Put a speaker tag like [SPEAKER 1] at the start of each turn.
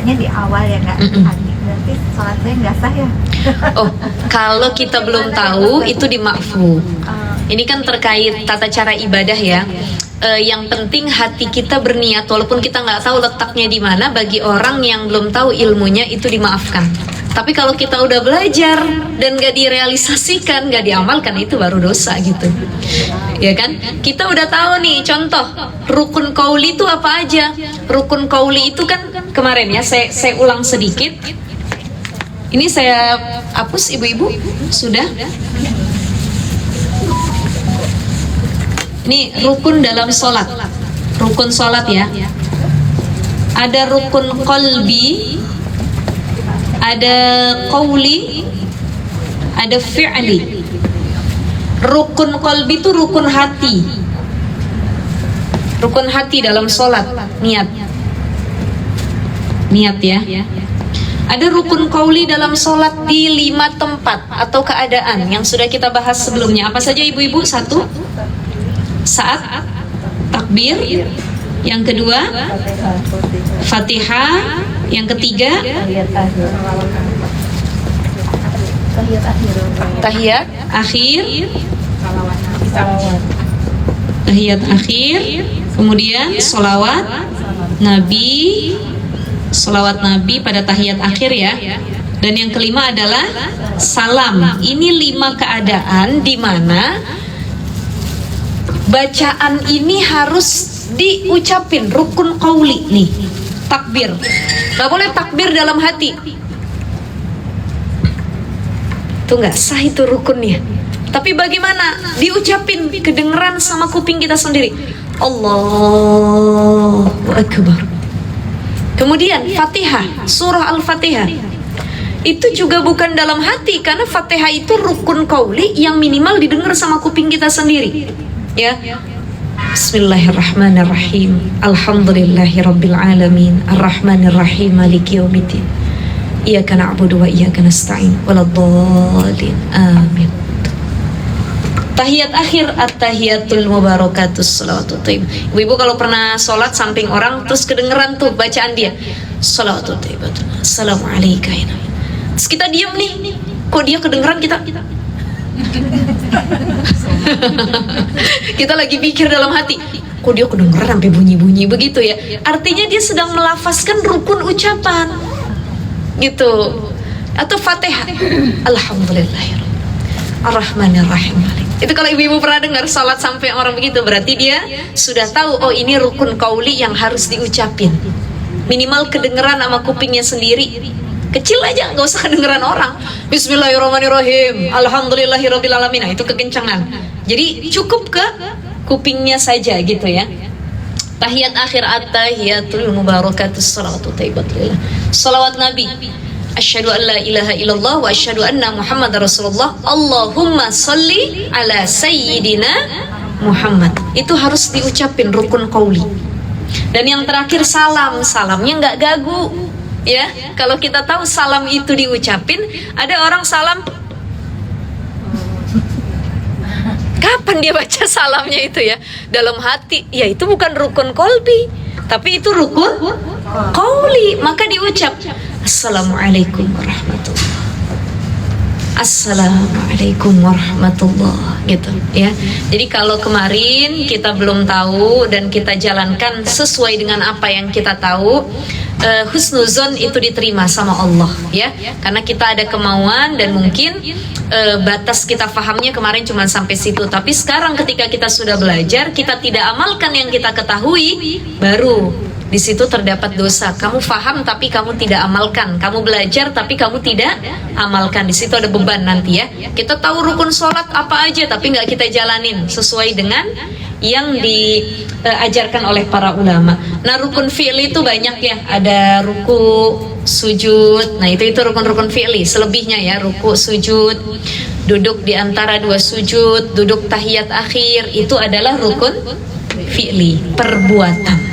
[SPEAKER 1] bacanya di awal ya nggak di hati, berarti sholat saya nggak sah ya?
[SPEAKER 2] Oh, kalau kita belum tahu itu di ma'fu. Ini kan terkait tata cara ibadah ya. Yang penting hati kita berniat, walaupun kita nggak tahu letaknya di mana. Bagi orang yang belum tahu ilmunya itu dimaafkan. Tapi kalau kita udah belajar dan nggak direalisasikan, nggak diamalkan, itu baru dosa gitu, ya kan? Kita udah tahu nih, contoh rukun qauli itu apa aja? Rukun qauli itu kan kemarin ya, saya ulang sedikit. Ini saya hapus, ibu-ibu sudah. Ini rukun dalam sholat, rukun sholat ya. Ada rukun qalbi, ada qauli, ada fi'li. Rukun qalbi itu rukun hati. Rukun hati dalam sholat, niat. Niat ya. Ada rukun qauli dalam sholat di 5 tempat atau keadaan yang sudah kita bahas sebelumnya. Apa saja ibu-ibu? 1, saat takbir. Yang kedua, Fatihah. Yang ketiga, tahiyat akhir. Tahiyat akhir. Kemudian sholawat Nabi. Sholawat Nabi pada tahiyat akhir ya. Dan yang kelima adalah salam. Ini 5 keadaan di mana bacaan ini harus diucapin, rukun qauli nih, takbir. Gak boleh takbir dalam hati, itu gak sah, itu rukunnya. Tapi bagaimana diucapin, kedengeran sama kuping kita sendiri, Allahu Akbar. Kemudian Fatihah, surah Al-Fatihah itu juga bukan dalam hati, karena Fatihah itu rukun qauli yang minimal didengar sama kuping kita sendiri ya. Bismillahirrahmanirrahim. Alhamdulillahirabbil alamin. Arrahmanirrahim. Maliki yaumiddin. Iyyaka na'budu wa iyyaka nasta'in. Waladdallin. Amin. Tahiyat akhir, at-tahiyatul mubarakatus shalawatut thayyibah. Ibu-ibu kalau pernah sholat samping orang terus kedengeran tuh bacaan dia, shalawatut thayyibah, assalamu alayka ya Nabi. Terus kita diam nih, kok dia kedengeran kita? Kita lagi pikir dalam hati, kok dia kedengeran sampai bunyi-bunyi begitu ya. Artinya dia sedang melafazkan rukun ucapan gitu. Atau Fatihah, Alhamdulillahirabbil Ar-Rahmanir-Rahim. Itu kalau ibu-ibu pernah dengar salat sampai orang begitu, berarti dia sudah tahu, oh ini rukun qauli yang harus diucapin. Minimal kedengeran sama kupingnya sendiri. Kecil aja, nggak usah kedengeran orang. Bismillahirrahmanirrahim. Alhamdulillahirabbil alamin. Nah, itu kekencangan. Jadi cukup ke kupingnya saja gitu ya. Tahiyat akhir, at-tahiyatul mubarakatus shalawatut thayyibatul. Shalawat Nabi. Asyhadu an la ilaha illallah wa asyhadu anna Muhammadar Rasulullah. Allahumma sholli ala sayyidina Muhammad. Itu harus diucapin, rukun qauli. Dan yang terakhir salam. Salamnya nggak gagu. Ya, kalau kita tahu salam itu diucapin, ada orang salam, kapan dia baca salamnya itu ya? Dalam hati, ya itu bukan rukun qalbi, tapi itu rukun qauli, maka diucap Assalamualaikum warahmatullahi, Assalamualaikum warahmatullahi gitu ya. Jadi kalau kemarin kita belum tahu dan kita jalankan sesuai dengan apa yang kita tahu, husnuzon itu diterima sama Allah ya, karena kita ada kemauan dan mungkin batas kita fahamnya kemarin cuma sampai situ. Tapi sekarang ketika kita sudah belajar, kita tidak amalkan yang kita ketahui, baru di situ terdapat dosa. Kamu faham tapi kamu tidak amalkan, kamu belajar tapi kamu tidak amalkan. Di situ ada beban nanti ya. Kita tahu rukun sholat apa aja tapi nggak kita jalanin sesuai dengan yang diajarkan oleh para ulama. Nah, rukun fi'li itu banyak ya. Ada ruku, sujud. Nah, itu rukun-rukun fi'li. Selebihnya ya, ruku, sujud, duduk di antara dua sujud, duduk tahiyat akhir, itu adalah rukun fi'li, perbuatan.